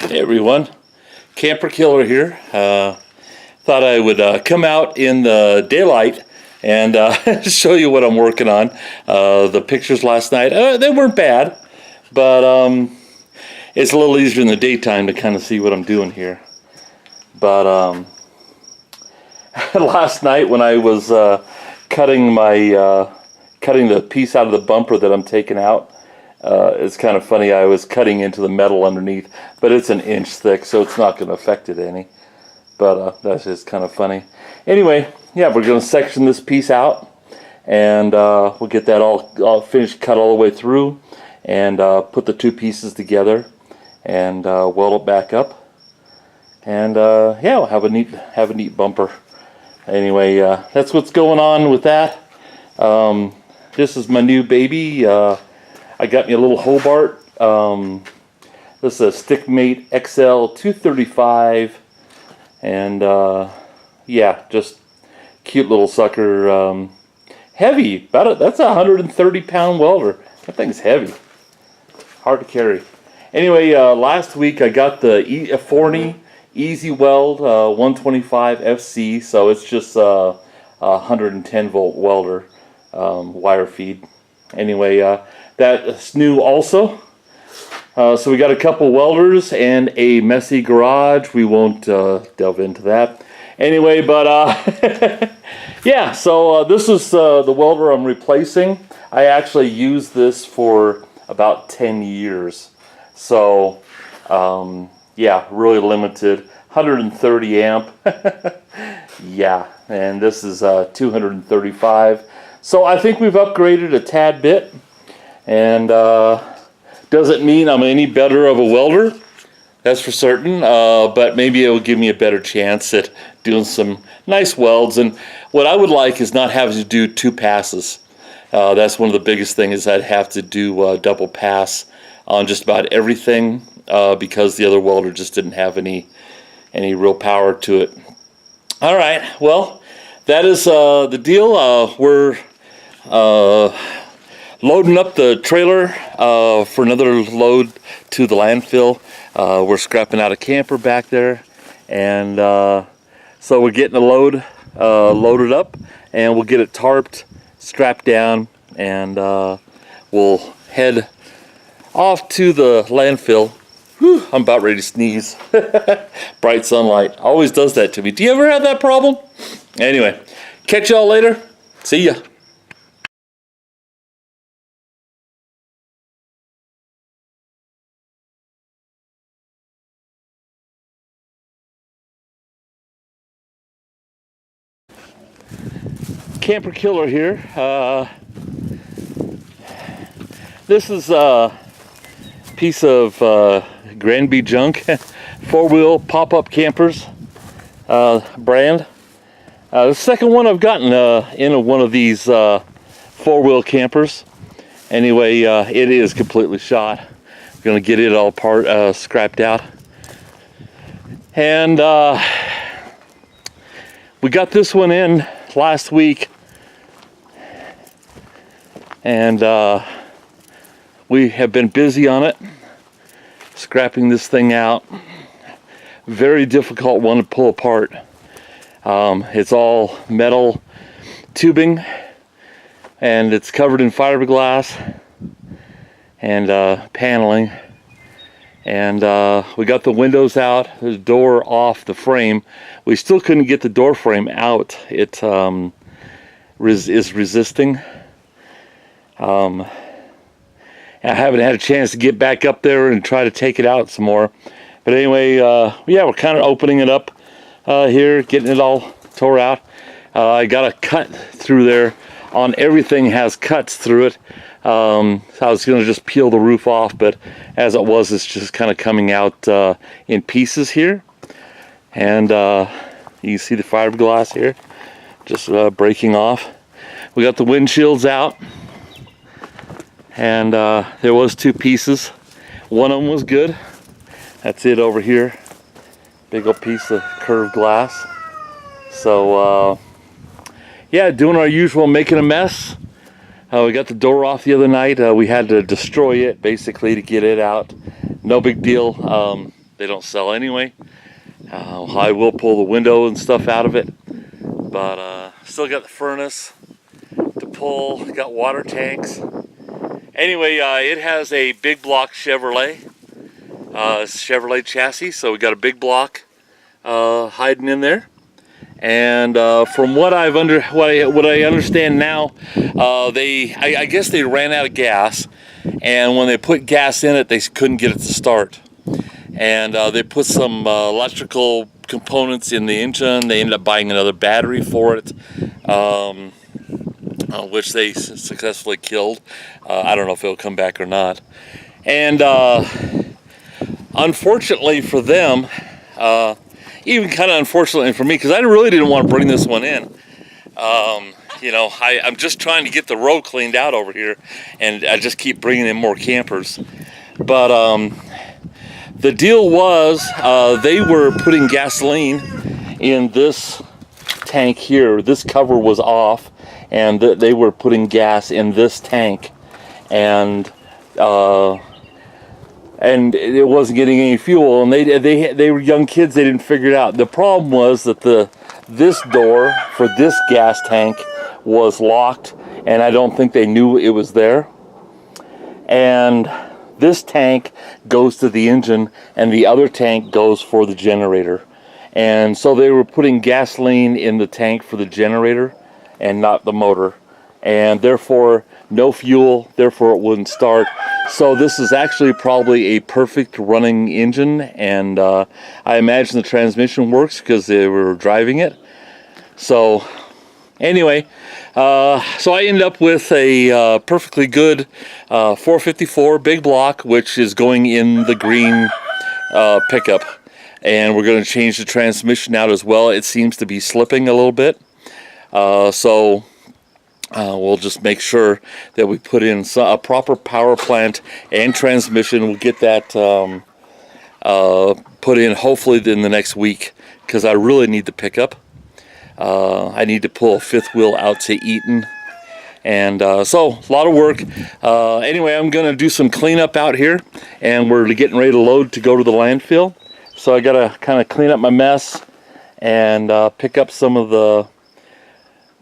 Hey everyone, Kamper Killer here. Thought I would come out in the daylight and show you what I'm working on. The pictures last night, they weren't bad, but it's a little easier in the daytime to kind of see what I'm doing here. But last night when I was cutting the piece out of the bumper that I'm taking out, it's kind of funny. I was cutting into the metal underneath, but it's an inch thick, so it's not going to affect it any. But that's just kind of funny. Anyway, yeah, we're going to section this piece out, and we'll get that all finished, cut all the way through, and put the two pieces together, and weld it back up, and yeah, we'll have a neat bumper. Anyway, that's what's going on with that. This is my new baby. I got me a little Hobart. This is a Stickmate XL235, and yeah, just cute little sucker. Heavy, that's a 130-pound welder. That thing's heavy, hard to carry. Anyway, last week I got the S01E30 Easy Weld 125 FC, so it's just a 110-volt welder, wire feed. Anyway, that's new also. So we got a couple welders and a messy garage. We won't delve into that. Anyway, but yeah, so this is the welder I'm replacing. I actually used this for about 10 years. So yeah, really limited, 130 amp. Yeah, and this is 235. So I think we've upgraded a tad bit. And doesn't mean I'm any better of a welder, that's for certain, but maybe it will give me a better chance at doing some nice welds. And what I would like is not having to do two passes. That's one of the biggest things, is I'd have to do double pass on just about everything, because the other welder just didn't have any real power to it. All right, well, that is the deal. We're loading up the trailer for another load to the landfill. We're scrapping out a camper back there, and so we're getting the load loaded up, and we'll get it tarped, strapped down, and we'll head off to the landfill. Whew, I'm about ready to sneeze. Bright sunlight always does that to me. Do you ever have that problem? Anyway, catch y'all later. See ya. Kamper Killer here. This is a piece of Granby junk, four-wheel pop-up campers brand. The second one I've gotten in one of these four-wheel campers. Anyway, it is completely shot. I'm gonna get it all scrapped out, and we got this one in last week, and we have been busy on it, scrapping this thing out. Very difficult one to pull apart. It's all metal tubing, and it's covered in fiberglass and paneling, and we got the windows out, the door off the frame. We still couldn't get the door frame out. It is resisting. I haven't had a chance to get back up there and try to take it out some more. But anyway, yeah, we're kind of opening it up here, getting it all tore out. I got a cut through there. On everything has cuts through it. So I was going to just peel the roof off, but as it was, it's just kind of coming out in pieces here. And you can see the fiberglass here, just breaking off. We got the windshields out, and there was two pieces. One of them was good. That's it over here. Big old piece of curved glass. So yeah, doing our usual, making a mess. We got the door off the other night. We had to destroy it basically to get it out. No big deal. they don't sell anyway. I will pull the window and stuff out of it, but still got the furnace to pull, got water tanks. Anyway, it has a big block Chevrolet chassis, so we got a big block hiding in there. And from what I understand now, I guess they ran out of gas, and when they put gas in it, they couldn't get it to start. And they put some electrical components in the engine. They ended up buying another battery for it, which they successfully killed. I don't know if it'll come back or not. And unfortunately for them, even kind of unfortunately for me, because I really didn't want to bring this one in. You know, I'm just trying to get the road cleaned out over here, and I just keep bringing in more campers. But the deal was they were putting gasoline in this tank here. This cover was off, and they were putting gas in this tank, and it wasn't getting any fuel. And they were young kids. They didn't figure it out. The problem was that this door for this gas tank was locked, and I don't think they knew it was there. And this tank goes to the engine, and the other tank goes for the generator. And so they were putting gasoline in the tank for the generator and not the motor. And therefore, no fuel, therefore it wouldn't start. So this is actually probably a perfect running engine, and I imagine the transmission works because they were driving it. So anyway, so I end up with a perfectly good 454 big block, which is going in the green pickup. And we're going to change the transmission out as well. It seems to be slipping a little bit. So we'll just make sure that we put in a proper power plant and transmission. We'll get that put in hopefully in the next week, because I really need the pickup. I need to pull a fifth wheel out to Eaton, and so a lot of work. Anyway, I'm going to do some cleanup out here, and we're getting ready to load to go to the landfill. So I got to kind of clean up my mess and pick up some of the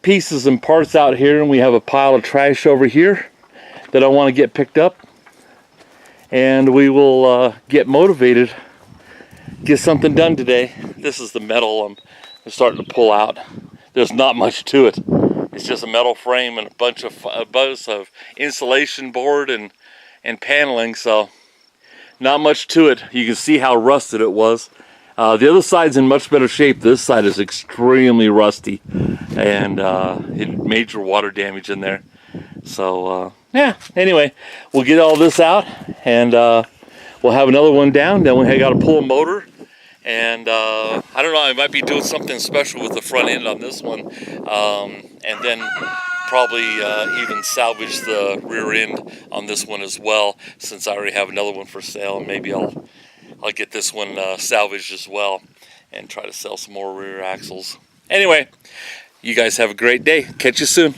pieces and parts out here, and we have a pile of trash over here that I want to get picked up, and we will get motivated, get something done today. This is the metal I'm starting to pull out. There's not much to it. It's just a metal frame and a bunch of insulation board and paneling, so not much to it. You can see how rusted it was. The other side's in much better shape. This side is extremely rusty, and major water damage in there. So yeah, anyway, we'll get all this out, and we'll have another one down. Then we got to pull a motor, and I don't know, I might be doing something special with the front end on this one, and then probably even salvage the rear end on this one as well, since I already have another one for sale. And maybe I'll get this one salvaged as well and try to sell some more rear axles. Anyway, you guys have a great day. Catch you soon.